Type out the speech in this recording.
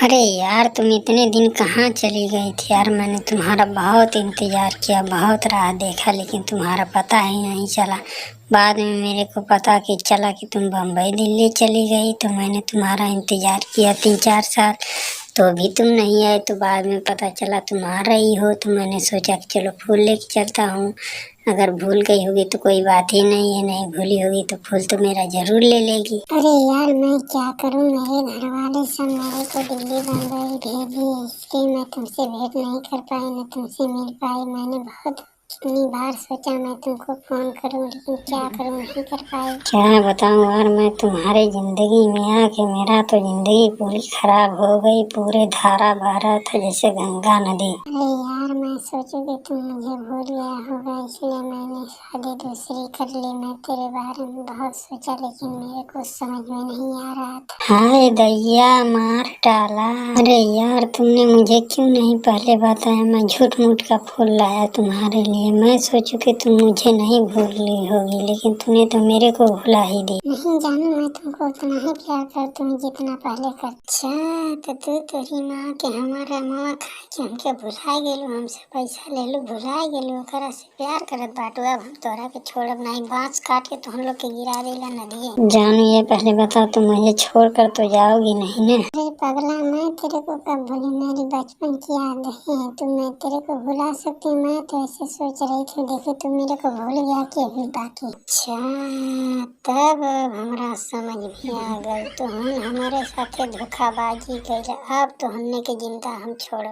अरे यार, तुम इतने दिन कहाँ चली गई थी यार। मैंने तुम्हारा बहुत इंतज़ार किया, बहुत राह देखा, लेकिन तुम्हारा पता ही नहीं चला। बाद में मेरे को पता कि चला कि तुम बम्बई दिल्ली चली गई, तो मैंने तुम्हारा इंतज़ार किया 3-4 साल, तो अभी तुम नहीं आए। तो बाद में पता चला तुम आ रही हो, तो मैंने सोचा कि चलो फूल लेके चलता हूँ। अगर भूल गई होगी तो कोई बात ही नहीं है, नहीं भूली होगी तो फूल तो मेरा ज़रूर ले लेगी। अरे यार, मैं क्या करूं, मेरे घर वाले सब मेरे को दिल्ली बम्बई भेजी, इसलिए मैं तुमसे भेंट नहीं कर पाई, न तुमसे मिल पाई। मैंने बहुत कितनी बार सोचा मैं तुमको फोन करूं, लेकिन क्या करूं, नहीं कर पाई। क्या बताऊं यार, मैं तुम्हारी जिंदगी में आके मेरा तो जिंदगी पूरी खराब हो गई। पूरे धारा बह रहा था जैसे गंगा नदी। अरे यार, मैं सोचू कि तुम मुझे भूल गया होगा, इसलिए मैंने शादी दूसरी कर ली। मैं तेरे बारे में बहुत सोचा, लेकिन मेरे को समझ में नहीं आ रहा था। हाय दैया, मार डाला। अरे यार, तुमने मुझे क्यों नहीं पहले बताया। मैं झूठ मूठ का फूल लाया तुम्हारे लिए। मैं सोचू कि तुम मुझे नहीं भूली होगी, लेकिन तुमने तो मेरे को भुला ही दी। नहीं जानू, मैं तुमको उतना ही प्यार करती हूँ जितना पहले कर। अच्छा, तो तू तोरी माँ के हमारा माँ खा के हमके भुला गेलू, हमसे पैसा ले लू, भुला गेलू, ओकरा से प्यार करत बाटू। अब हम तोरा के छोड़ब नहीं, बांस काट के तो हम लोग के गिरा देला नदिए। जानू, ये पहले बताओ, तुम मुझे छोड़कर तो जाओगी नहीं ना। अरे पगला, मैं तेरे को कब भूली, मेरी बचपन की याद है। तो मैं तेरे को भुला सकती, मैं तो ऐसे सोच रही थी। देखो तू मेरे को भूल गया कि अभी बाकी। अच्छा, तब हमरा समझ में आ गई, तो हम हमारे साथे धोखाबाजी कैला। अब तो हमने के जिंदा हम छोड़